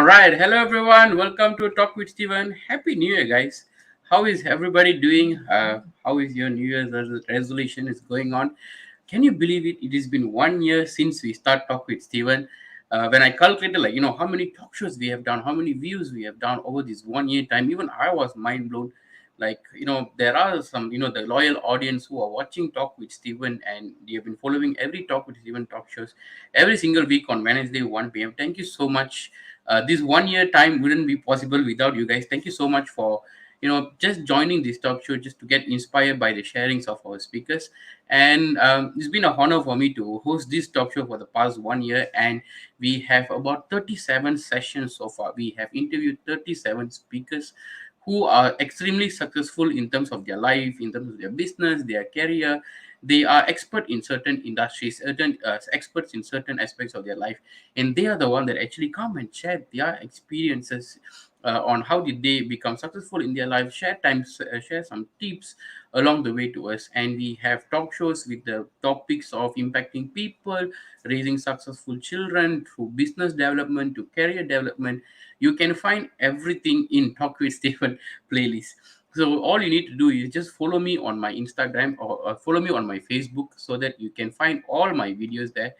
All right, hello everyone. Welcome to Talk with Steven. Happy New Year, guys. How is everybody doing? How is your New Year's resolution is going on? Can you believe it? It has been 1 year since we start Talk with Steven. When I calculated, how many talk shows we have done, how many views we have done over this 1 year time, even I was mind blown. There are some, the loyal audience who are watching Talk with Steven, and they have been following every Talk with Steven talk shows every single week on Wednesday 1 p.m. Thank you so much. This 1 year time wouldn't be possible without you guys. Thank you so much for just joining this talk show, just to get inspired by the sharings of our speakers. And it's been an honor for me to host this talk show for the past 1 year, and we have about 37 sessions so far. We have interviewed 37 speakers who are extremely successful in terms of their life, in terms of their business, their career. They are expert in certain industries, certain experts in certain aspects of their life, and they are the one that actually come and share their experiences on how did they become successful in their life, share some tips along the way to us. And we have talk shows with the topics of impacting people, raising successful children, through business development to career development. You can find everything in Talk with Stephen playlist. So all you need to do is just follow me on my Instagram, or follow me on my Facebook, so that you can find all my videos there.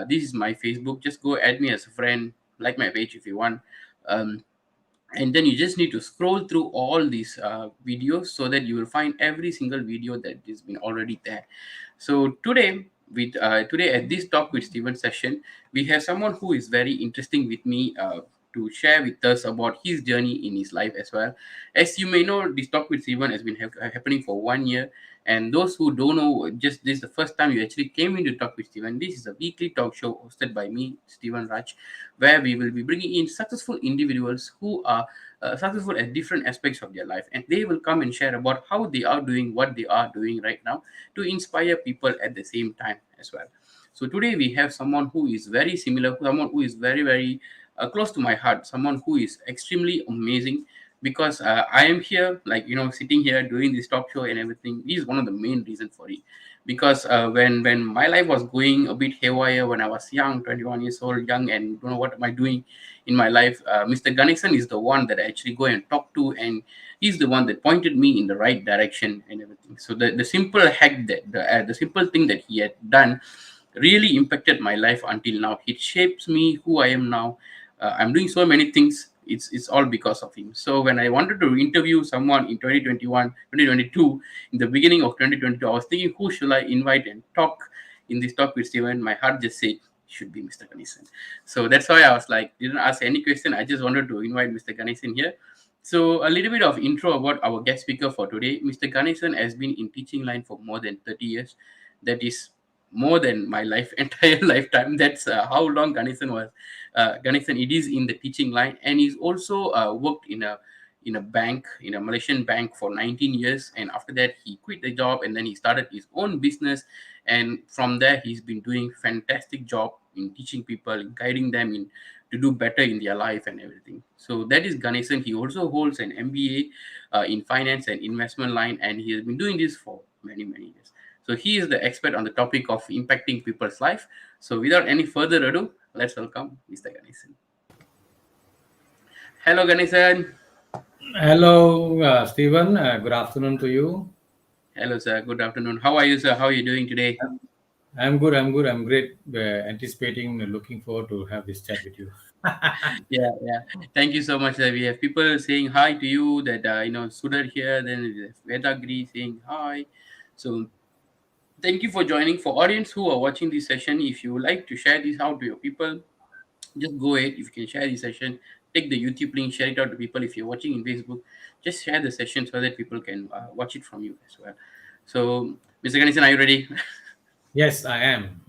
This is my Facebook. Just go add me as a friend, like my page if you want. Um, and then you just need to scroll through all these videos, so that you will find every single video that has been already there. So today at this Talk with Steven session, we have someone who is very interesting with me, to share with us about his journey in his life as well. As you may know, this Talk with Steven has been happening for 1 year. And those who don't know, just this is the first time you actually came into Talk with Steven. This is a weekly talk show hosted by me, Steven Raj, where we will be bringing in successful individuals who are successful at different aspects of their life, and they will come and share about how they are doing what they are doing right now, to inspire people at the same time as well. So today we have someone who is very similar, someone who is very, very close to my heart, someone who is extremely amazing. Because I am here, sitting here doing this talk show and everything. He is one of the main reasons for it. Because when my life was going a bit haywire, when I was young, 21 years old, young, and don't know what am I doing in my life, Mr. Ganesan is the one that I actually go and talk to, and he's the one that pointed me in the right direction and everything. So the simple hack, that the simple thing that he had done really impacted my life until now. It shapes me who I am now. I'm doing so many things. It's all because of him. So when I wanted to interview someone in 2021, 2022, in the beginning of 2022, I was thinking, who should I invite and talk in this talk with Steven? My heart just said, should be Mr. Ganesan. So that's why I was like, didn't ask any question. I just wanted to invite Mr. Ganesan here. So a little bit of intro about our guest speaker for today. Mr. Ganesan has been in teaching line for more than 30 years. That is more than my life entire lifetime. That's how long Ganesan was. Ganesan, it is in the teaching line, and he's also worked in a bank, in a Malaysian bank, for 19 years. And after that, he quit the job, and then he started his own business. And from there, he's been doing fantastic job in teaching people, guiding them in to do better in their life and everything. So that is Ganesan. He also holds an MBA in finance and investment line, and he has been doing this for many, many years. So he is the expert on the topic of impacting people's life. So without any further ado, let's welcome Mr. Ganesan. Hello, Ganesan. Hello, Stephen. Good afternoon to you. Hello, sir. Good afternoon. How are you, sir? How are you doing today? I'm good. I'm good. I'm great. Anticipating, looking forward to have this chat with you. Yeah, yeah. Thank you so much, sir. We have people saying hi to you. That Sudar here. Then Vedagri saying hi. So thank you for joining. For audience who are watching this session, if you would like to share this out to your people, just go ahead. If you can share the session, take the YouTube link, share it out to people. If you're watching in Facebook, just share the session so that people can watch it from you as well. So, Mr. Ganesan, are you ready? Yes, I am.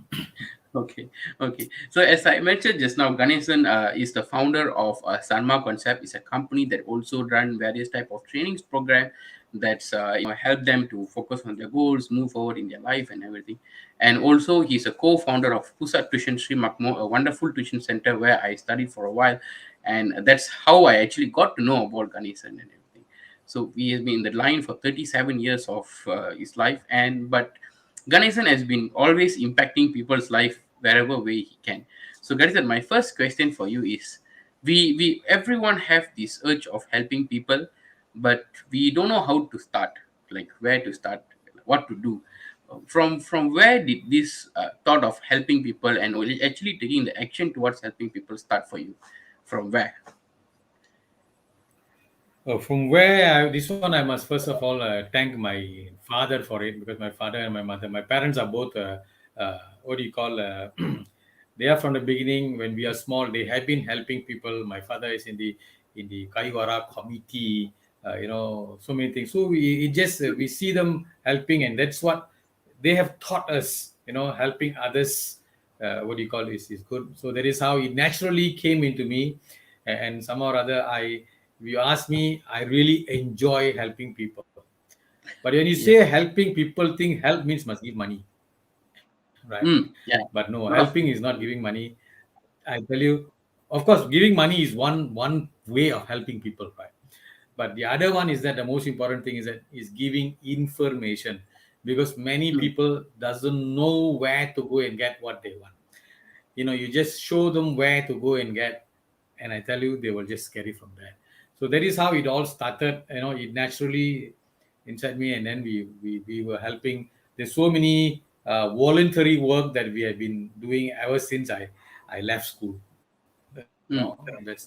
Okay, okay. So as I mentioned just now, Ganesan is the founder of Sanma Concept. It's a company that also run various type of trainings program that's help them to focus on their goals, move forward in their life and everything. And also he's a co-founder of Pusat Tuition Sri Makmo, a wonderful tuition center where I studied for a while, and that's how I actually got to know about Ganesan and everything. So he has been in the line for 37 years of his life, and but Ganesan has been always impacting people's life wherever way he can. So, Ganesan, my first question for you is, We everyone have this urge of helping people, but we don't know how to start, like where to start, what to do. From where did this thought of helping people and actually taking the action towards helping people start for you? From where? From where this one, I must first of all thank my father for it, because my father and my mother, my parents are both, what do you call, they are from the beginning when we are small. They have been helping people. My father is in the Kaiwara committee, so many things. So it just we see them helping, and that's what they have taught us. Helping others, what do you call, is good. So that is how it naturally came into me, and somehow or other, if you ask me, I really enjoy helping people. But when you Yeah. say helping people, think help means must give money, right? But Yeah. no, helping Lot is of not people. giving money. I tell you, of course, giving money is one way of helping people, right? But the other one is that the most important thing is giving information, because many Mm, people doesn't know where to go and get what they want. You just show them where to go and get, and I tell you, they will just carry from there. So that is how it all started. It naturally inside me, and then we were helping. There's so many voluntary work that we have been doing ever since I left school. mm.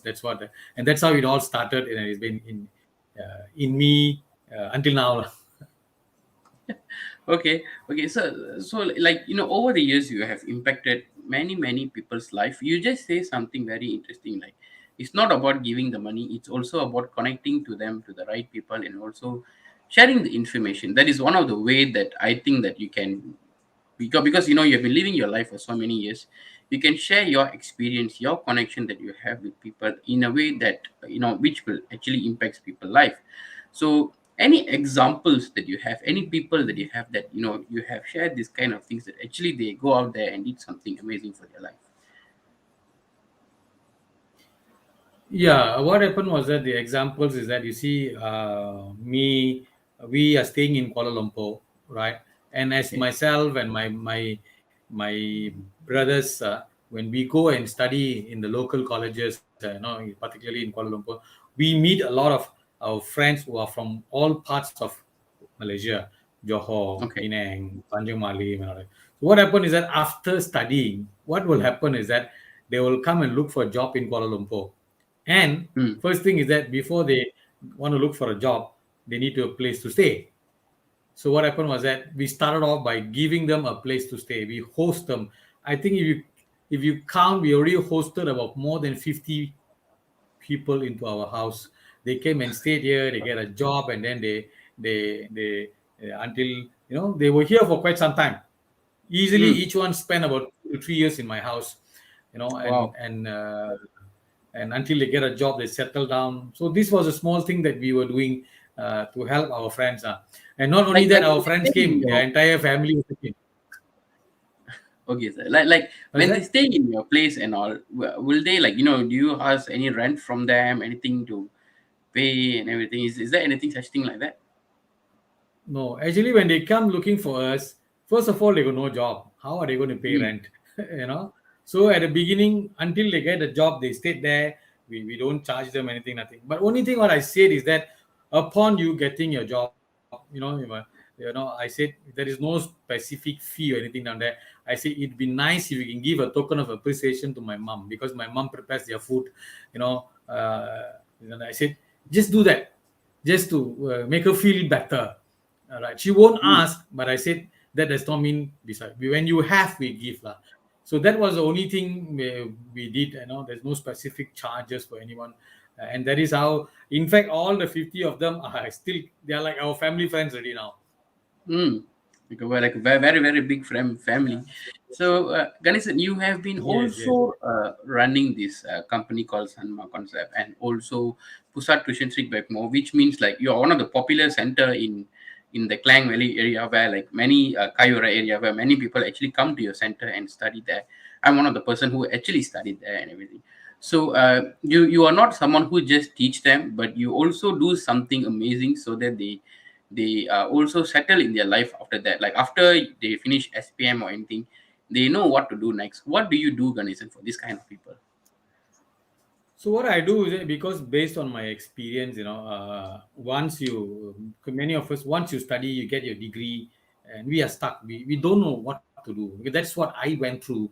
That's what, and that's how it all started, and it's been in me until now. Okay, okay. So like over the years, you have impacted many people's life. You just say something very interesting, like it's not about giving the money; it's also about connecting to them, to the right people, and also sharing the information. That is one of the way that I think that you can, because you have been living your life for so many years. You can share your experience, your connection that you have with people in a way that which will actually impacts people life. So any examples that you have, any people that you have, that you have shared this kind of things, that actually they go out there and did something amazing for their life? Yeah, what happened was that the examples is that, you see, we are staying in Kuala Lumpur, right? And as Okay. myself and my brothers, when we go and study in the local colleges, particularly in Kuala Lumpur, we meet a lot of our friends who are from all parts of Malaysia, Johor, Okay. Penang, Tanjung Malim, and all that. So what happened is that after studying, what will happen is that they will come and look for a job in Kuala Lumpur. And Mm, first thing is that before they want to look for a job, they need to a place to stay. So what happened was that we started off by giving them a place to stay. We host them. I think if you count, we already hosted about more than 50 people into our house. They came and stayed here. They get a job, and then they until they were here for quite some time. Easily, mm. each one spent about 2 to 3 years in my house, and Wow. and until they get a job, they settle down. So this was a small thing that we were doing to help our friends. And not only that, Like our when they friends stay in came; their your entire family was came. Okay, sir. Like Was when they that? stay in your place and all, will they, like, do you ask any rent from them, anything to pay and everything? Is there anything such thing like that? No, actually, when they come looking for us, first of all, they got no job. How are they going to pay Mm, rent? you know. So at the beginning, until they get a job, they stayed there. We don't charge them anything, nothing. But only thing what I said is that upon you getting your job, I said there is no specific fee or anything down there. I say it'd be nice if you can give a token of appreciation to my mom, because my mom prepares their food. And I said just do that, just to make her feel better. All right. She won't mm, ask, but I said that does not mean beside. When you have, we give lah. So that was the only thing we did. There's no specific charges for anyone, and that is how. In fact, all the 50 of them are still, they are like our family friends already now. mm. Like a very very big family. Yeah. So Ganesan, you have been Yes. Yes. also running this company called Sanma Concept, and also Pusat Tuition Street Backmore, which means like you're one of the popular center in the Klang Valley area, where like many Kayura area, where many people actually come to your center and study there. I'm one of the person who actually studied there and everything. So you are not someone who just teach them, but you also do something amazing so that they also settle in their life after that. Like after they finish SPM or anything, they know what to do next. What do you do, Ganesan, for this kind of people? So what I do is because based on my experience, once you, many of us, once you study, you get your degree, and we are stuck. We don't know what to do. Because that's what I went through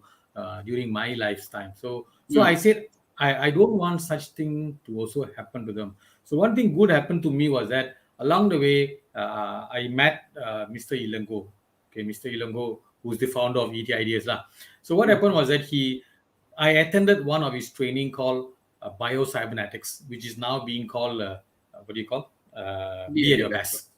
during my lifetime. So I Mm. said I don't want such thing to also happen to them. So one thing good happened to me was that along the way, I met Mr. Ilango. Okay, Mr. Ilango, who's the founder of ET Ideas lah. So what happened was that I attended one of his training called biocybernetics, which is now being called what do you call Be be at at your your best. best,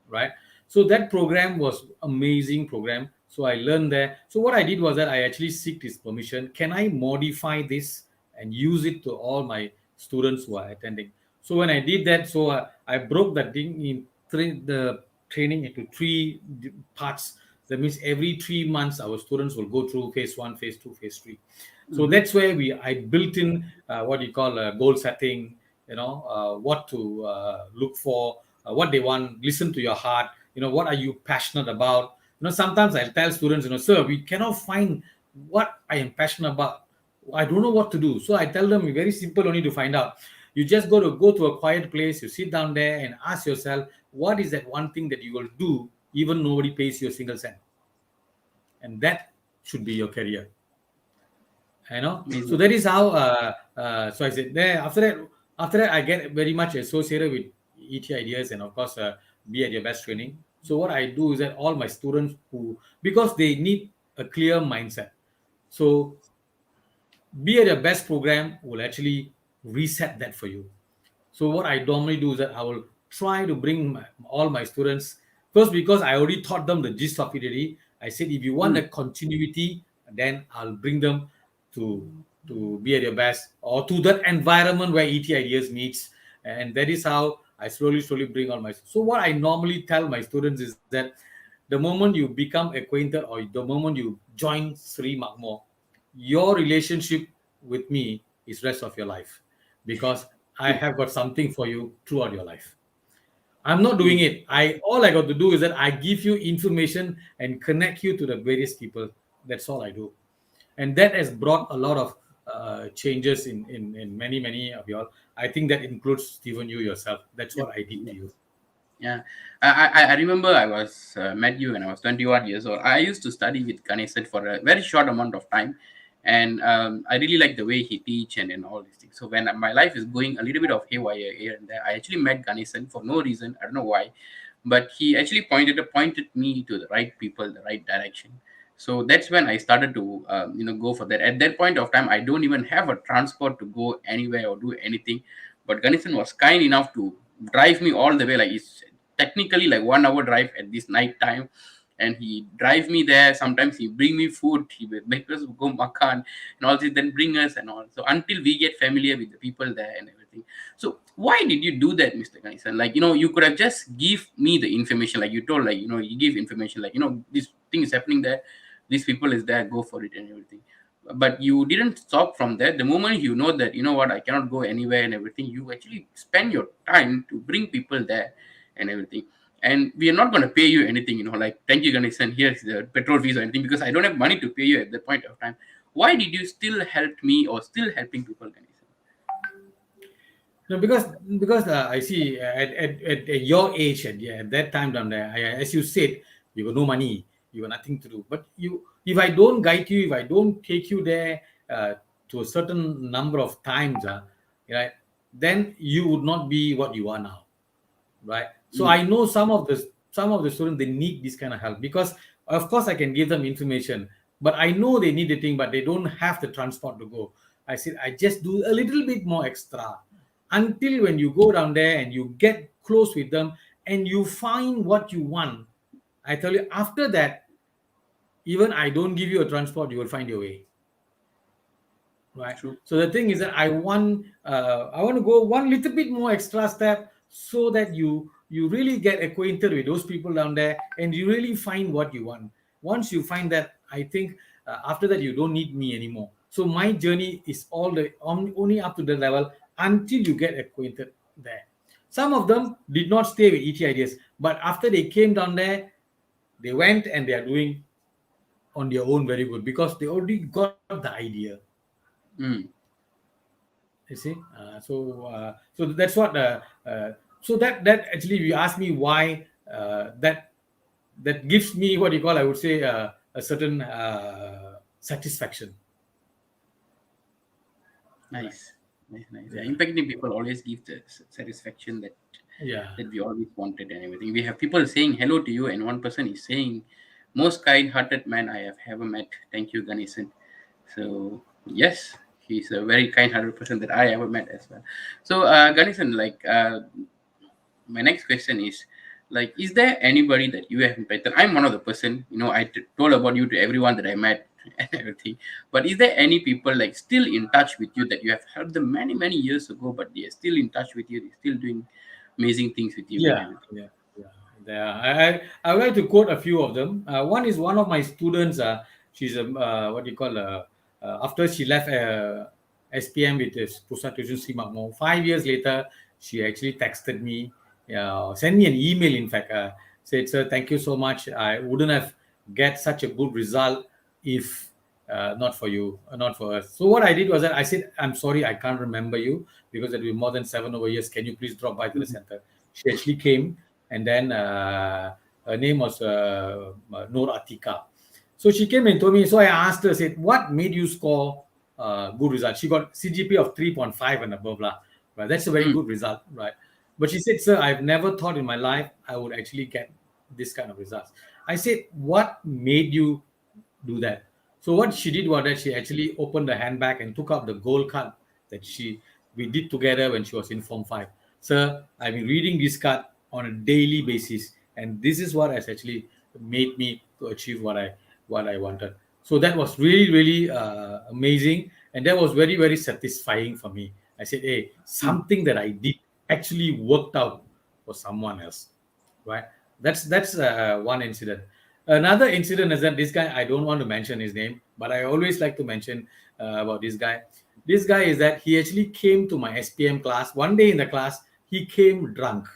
right? So that program was amazing program. So I learned there. So what I did was that I actually seeked his permission. Can I modify this and use it to all my students who are attending? So when I did that, so I broke that thing in the training into three parts. That means every 3 months, our students will go through phase one, phase two, phase three. So Mm-hmm. that's where I built in what you call goal setting. What to look for, what they want. Listen to your heart. What are you passionate about? Sometimes I tell students, sir, we cannot find what I am passionate about. I don't know what to do. So I tell them very simple only to find out. You just go to a quiet place, you sit down there and ask yourself, what is that one thing that you will do even nobody pays you a single cent? And that should be your career. So Amazing. that is how so I said there after that I get very much associated with ET Ideas, and of course be at your best training. So what I do is that all my students who, because they need a clear mindset, so be at your best program will actually reset that for you. So what I normally do is that I will try to bring all my students first, because I already taught them the gist of it already. I said if you want Mm. a continuity, then I'll bring them to be at your best, or to that environment where ET Ideas meets, and that is how I slowly bring all my. So what I normally tell my students is that the moment you become acquainted, or the moment you join Sri Magmo, your relationship with me is rest of your life, because I True. have got something for you throughout your life. I'm not doing Mm. it. All I got to do is that I give you information and connect you to the various people. That's all I do, and that has brought a lot of changes in many of y'all. I think that includes Stephen, you yourself. That's Yeah. what I did Yeah. to you. Yeah, I remember I was met you when I was 21 years old. I used to study with Ganesan for a very short amount of time, and I really like the way he teach and all these things. So when my life is going a little bit of haywire here and there, I actually met Ganesan for no reason. I don't know why, but he actually pointed me to the right people, the right direction. So that's when I started to go for that. At that point of time, I don't even have a transport to go anywhere or do anything, but Ganesan was kind enough to drive me all the way. Like it's technically like 1 hour drive at this night time, and he drive me there. Sometimes he bring me food, he will make us go makan and all this, then bring us and all, so until we get familiar with the people there and everything. So why did you do that, Mr. Ganesan? Like, you could have just give me the information, like you told, like, you give information, like, this thing is happening there, these people is there, go for it and everything. But you didn't stop from there. The moment you know that, what, I cannot go anywhere and everything, you actually spend your time to bring people there and everything. And we are not going to pay you anything, like, thank you, Ganesan, here's the petrol fees or anything, because I don't have money to pay you at that point of time. Why did you still help me or still helping people, Ganesan? No, because I see at your age, at that time down there, as you said, you got no money, you got nothing to do. But if I don't guide you, if I don't take you there to a certain number of times, right, then you would not be what you are now, right? So Mm. I know some of the students, they need this kind of help, because of course I can give them information, but I know they need the thing, but they don't have the transport to go. I said I just do a little bit more extra, until when you go down there and you get close with them and you find what you want. I tell you, after that, even I don't give you a transport, you will find your way, right? True. So the thing is that I want to go one little bit more extra step, so that you really get acquainted with those people down there, and you really find what you want. Once you find that, I think after that you don't need me anymore. So my journey is only up to the level until you get acquainted there. Some of them did not stay with ET Ideas, but after they came down there, they went and they are doing on their own very good, because they already got the idea. Mm. You see, so that's what. So that actually, you ask me why, that gives me what you call, I would say, a certain satisfaction, right? Nice, nice, nice. Yeah, Yeah, impacting people always gives the satisfaction yeah, that we always wanted and everything. We have people saying hello to you, and one person is saying, "Most kind-hearted man I have ever met." Thank you, Ganesan. So yes, he's a very kind-hearted person that I ever met as well. So Ganesan, my next question is, like, is there anybody that you have impacted? I'm one of the person, told about you to everyone that I met and everything. But is there any people like still in touch with you that you have heard them many many years ago, but they are still in touch with you, they're still doing amazing things with you and yeah, everything? yeah, yeah. There are. I would like to quote a few of them. One is one of my students. She's a, what do you call, after she left SPM with this Pusat Tuition Simakmo, 5 years later, she actually texted me, sent me an email. In fact, said, "Sir, thank you so much. I wouldn't have get such a good result if not for you, not for us." So what I did was that I said, "I'm sorry, I can't remember you because it'll be more than 7 over years. Can you please drop by to the Mhm. center?" She actually came, and then her name was Noor Atika. So she came and told me. So I asked her, said, "What made you score good result?" She got CGP of 3.5 and above, lah. Right, that's a very Mm, good result, right? But she said, "Sir, I've never thought in my life I would actually get this kind of results." I said, "What made you do that?" So what she did was that she actually opened the handbag and took out the gold card that she we did together when she was in Form 5. "Sir, I've been reading this card on a daily basis, and this is what has actually made me to achieve what I wanted." So that was really, really amazing, and that was very, very satisfying for me. I said, "Hey, mm, something that I did actually worked out for someone else." Right? That's one incident. Another incident is that this guy, I don't want to mention his name, but I always like to mention about this guy. This guy is that he actually came to my SPM class one day. In the class, he came drunk.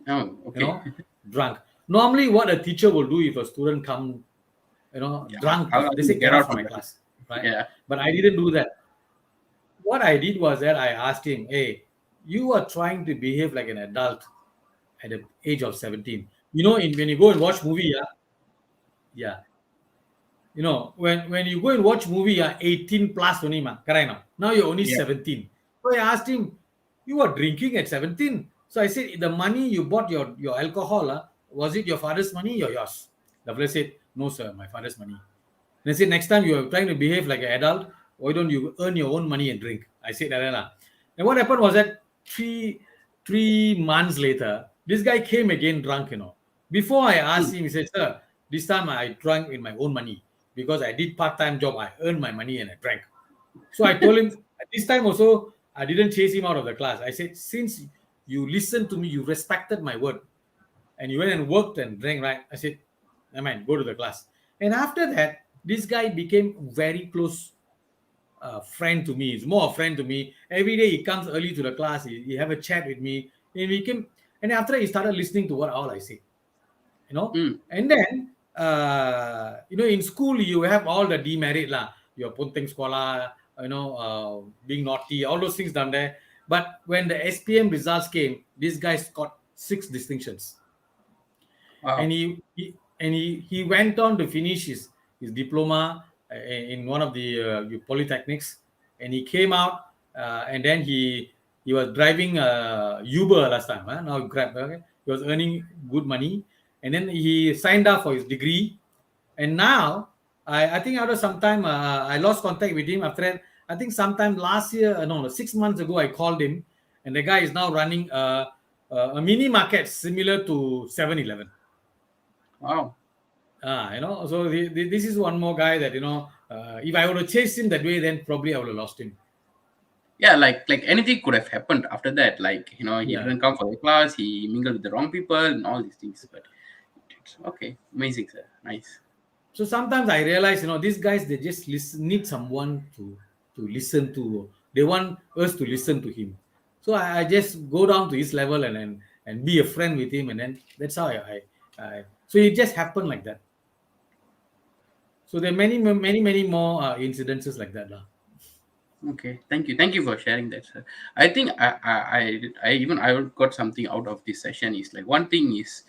oh, you okay. know Drunk. Normally what a teacher will do if a student come Yeah, drunk, I'll ask they you to say, get "Get out out from from my the class." Right? yeah. But I didn't do that. What I did was that I asked him, "Hey, you are trying to behave like an adult at the age of 17. When you go and watch movie, yeah, yeah. When you go and watch movie, yeah, 18 plus only, ma. Correct now. Now you're only Yeah. 17." So I asked him, "You are drinking at 17?" So I said, "The money you bought your alcohol, was it your father's money or yours?" The fellow said, "No, sir, my father's money." And I said, "Next time you are trying to behave like an adult, why don't you earn your own money and drink?" I said that. Lah. And what happened was that three months later, this guy came again drunk. Before I asked Mm, him, he said, "Sir, this time I drank in my own money because I did part-time job. I earned my money and I drank." So I told him, this time also, I didn't chase him out of the class. I said, "Since you listened to me, you respected my word, and you went and worked and drank, right?" I said, "Never mind, go to the class." And after that, this guy became very close friend to me. He's more a friend to me. Every day he comes early to the class. He have a chat with me, and we came. And after that, he started listening to what all I say. you know mm. and then in school you have all the demerit lah, your punting sekolah, being naughty, all those things done there. But when the SPM results came, this guy got 6 distinctions, and Wow. he went on to finish his diploma in one of the polytechnics, and he came out, and then he was driving Uber last time, now Grab. Okay? He was earning good money, and then he signed up for his degree, and now I think after some time I lost contact with him. After that, I think sometime last year, no, 6 months ago, I called him, and the guy is now running a mini market similar to 7-Eleven. Wow. So this is one more guy that if I would have chased him that way, then probably I would have lost him. Yeah, like anything could have happened after that. Like, he Yeah. didn't come for the class, he mingled with the wrong people and all these things. But it's okay, amazing, sir. Nice. So sometimes I realize, these guys, they just need someone to listen to. They want us to listen to him. So I just go down to his level, and be a friend with him, and then that's how I so it just happened like that. So there are many, many, many more incidences like that, lah. Okay, thank you for sharing that, sir. I think I got something out of this session. Is like one thing is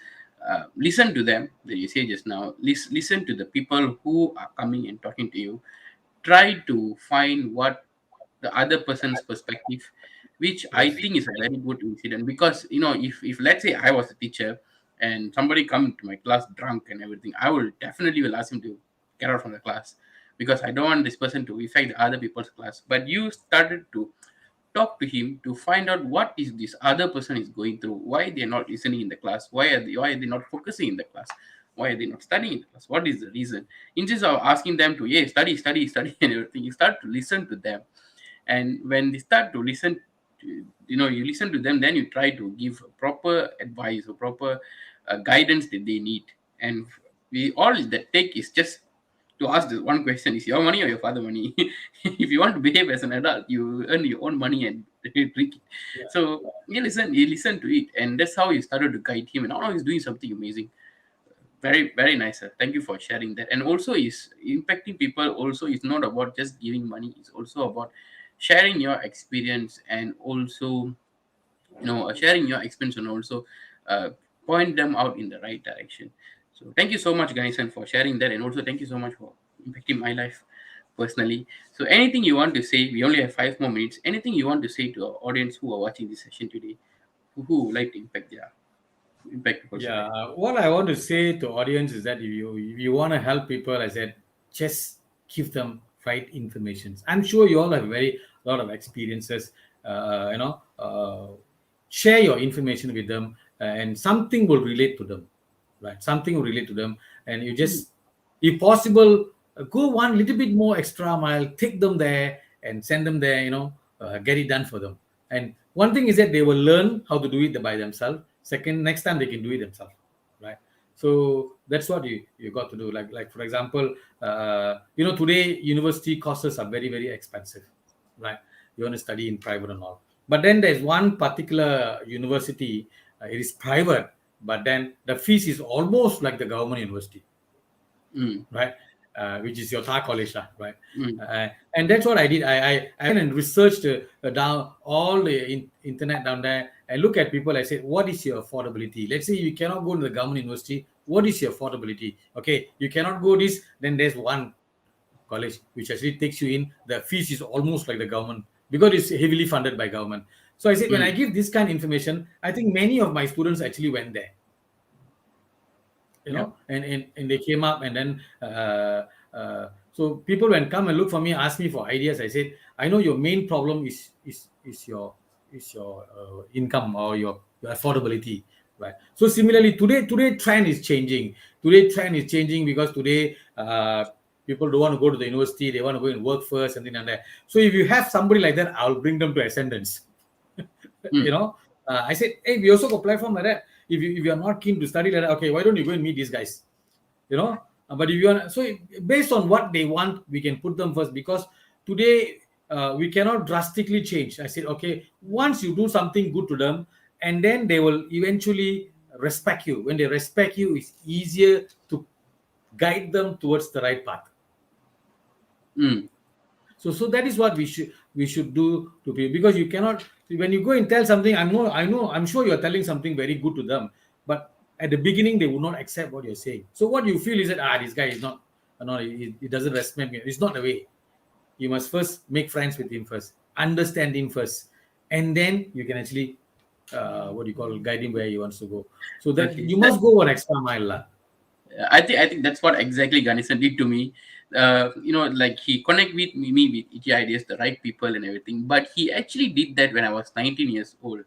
listen to them that you say just now. Listen to the people who are coming and talking to you. Try to find what the other person's perspective, which I Yes. think is a very good incident. Because if let's say I was a teacher and somebody come to my class drunk and everything, I will definitely will ask him to get out from the class, because I don't want this person to affect the other people's class. But you started to talk to him to find out what is this other person is going through, why they're not listening in the class, why are they not focusing in the class, why are they not studying in the class, what is the reason. Instead of asking them to, yeah, study, study, study and everything, you start to listen to them. And when they start to listen to, you listen to them, then you try to give proper advice or proper guidance that they need. And we all that take is just to ask this one question: is your money or your father money? If you want to behave as an adult, you earn your own money and drink it. Yeah. So you listen to it, and that's how you started to guide him, and now he's doing something amazing. Very, very nice, sir. Thank you for sharing that. And also, is impacting people also is not about just giving money. It's also about sharing your experience, and also sharing your experience, and also uh, point them out in the right direction. So thank you so much, Ganesan, for sharing that, and also thank you so much for impacting my life personally. So anything you want to say? We only have 5 more minutes. Anything you want to say to our audience who are watching this session today, who would like to impact people's Yeah, life? what I want to say to audience is that if you want to help people, I said just give them right information. I'm sure you all have very lot of experiences. Share your information with them, and something will relate to them, right? Something will relate to them, and you Mm, just, if possible, go one little bit more extra mile, take them there and send them there. Get it done for them. And one thing is that they will learn how to do it by themselves. Second, next time they can do it themselves, right? So that's what you got to do. Like for example, today university courses are very very expensive, right? You want to study in private and all. But then there's one particular university, it is private, but then the fees is almost like the government university, mm, right? Which is your Thai college, lah, right? mm, And that's what I did. I went and researched down all the internet down there and look at people. I said, what is your affordability? Let's say you cannot go to the government university. What is your affordability? Okay, you cannot go this. Then there's one college which actually takes you in. The fees is almost like the government because it's heavily funded by government. So I said, when I mm. give this kind of information, I think many of my students actually went there, Yeah. and they came up, and then so people when come and look for me, ask me for ideas. I said, I know your main problem is your income, or your affordability, right? So similarly, today trend is changing. Today trend is changing because today people don't want to go to the university, they want to go and work first, something like that. So if you have somebody like that, I'll bring them to ascendance. you Mm, know I said, hey, we also got platform like that. If you are not keen to study like that, okay, why don't you go and meet these guys? But if you want, so based on what they want, we can put them first, because today we cannot drastically change. I said, okay, once you do something good to them, and then they will eventually respect you. When they respect you, it's easier to guide them towards the right path. mm, So that is what we should do to people, because you cannot, when you go and tell something. I'm sure you're telling something very good to them, but at the beginning they will not accept what you're saying. So what you feel is that, this guy is not, he doesn't respect me. It's not the way. You must first make friends with him first, understand him first, and then you can actually what do you call, guide him where he wants to go. So that okay. you must go an extra mile lah. I think that's what exactly Ganesan did to me. Like he connect with me with ET ideas, the right people and everything. But he actually did that when I was 19 years old.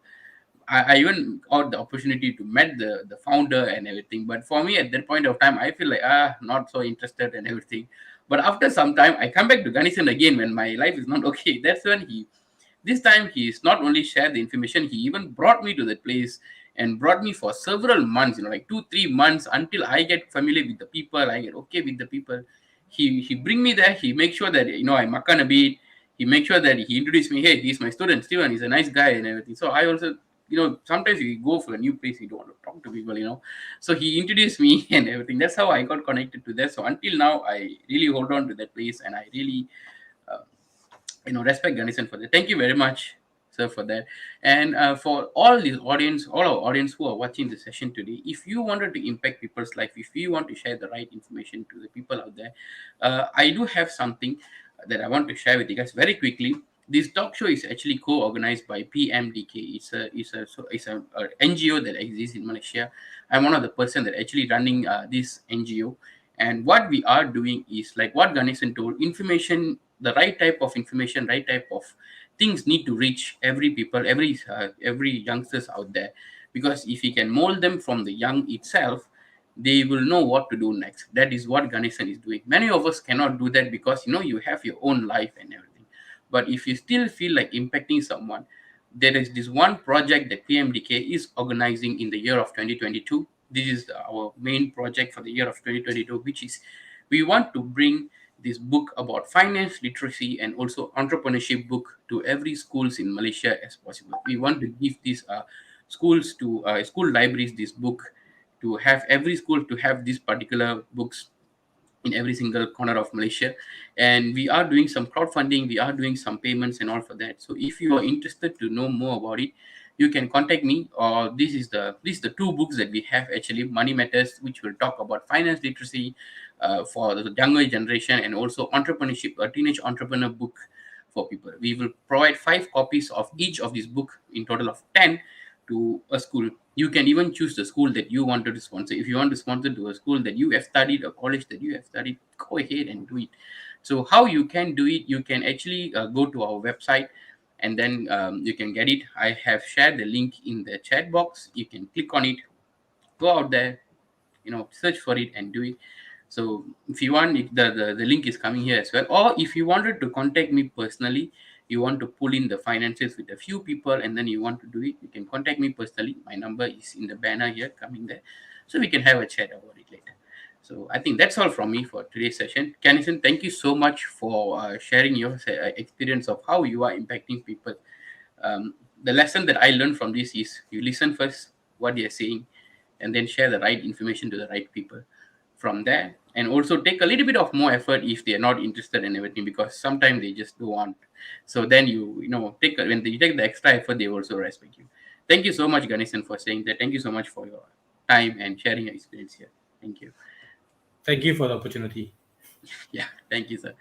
I even got the opportunity to meet the founder and everything. But for me at that point of time, I feel like not so interested and everything. But after some time, I come back to Ganesan again when my life is not okay. That's when he this time he's not only shared the information, he even brought me to that place and brought me for several months, like 2 3 months, until I get familiar with the people, I get okay with the people. He bring me there, he make sure that I makan a bit, he make sure that he introduced me, hey, he's my student Steven, he's a nice guy and everything. So I also, sometimes we go for a new place, you don't want to talk to people. So he introduced me and everything. That's how I got connected to that. So until now I really hold on to that place, and I really uh, respect Ganesan for that. Thank you very much, sir, for that. And for all the audience, all our audience who are watching the session today, if you wanted to impact people's life, if you want to share the right information to the people out there, I do have something that I want to share with you guys very quickly. This talk show is actually co-organized by PMDK. It's a NGO that exists in Malaysia. I'm one of the person that actually running this NGO, and what we are doing is like what Ganesan told: information, the right type of information, right type of things need to reach every people, every youngsters out there, because if you can mold them from the young itself, they will know what to do next. That is what Ganesan is doing. Many of us cannot do that because you have your own life and everything. But if you still feel like impacting someone, there is this one project that PMDK is organizing in the year of 2022. This is our main project for the year of 2022, which is we want to bring this book about finance literacy and also entrepreneurship book to every schools in Malaysia as possible. We want to give these schools to school libraries this book, to have every school to have these particular books in every single corner of Malaysia. And we are doing some crowdfunding, we are doing some payments and all for that. So if you are interested to know more about it, you can contact me. Or this is the two books that we have actually: Money Matters, which will talk about finance literacy for the younger generation, and also entrepreneurship, a teenage entrepreneur book for people. We will provide 5 copies of each of these book, in total of 10, to a school. You can even choose the school that you wanted to sponsor. If you want to sponsor to a school that you have studied, a college that you have studied, go ahead and do it. So how you can do it, you can actually go to our website, and then you can get it. I have shared the link in the chat box. You can click on it, go out there, search for it and do it. So if you want it, the link is coming here as well. Or if you wanted to contact me personally, you want to pull in the finances with a few people, and then you want to do it, you can contact me personally. My number is in the banner here coming there, so we can have a chat about it later. So I think that's all from me for today's session. Canison, thank you so much for sharing your experience of how you are impacting people. The lesson that I learned from this is you listen first what they are saying, and then share the right information to the right people from there. And also take a little bit of more effort if they are not interested in everything, because sometimes they just don't want. So then take when you take the extra effort, they also respect you. Thank you so much, Ganesan, for saying that. Thank you so much for your time and sharing your experience here. Thank you. Thank you for the opportunity. Yeah, thank you, sir.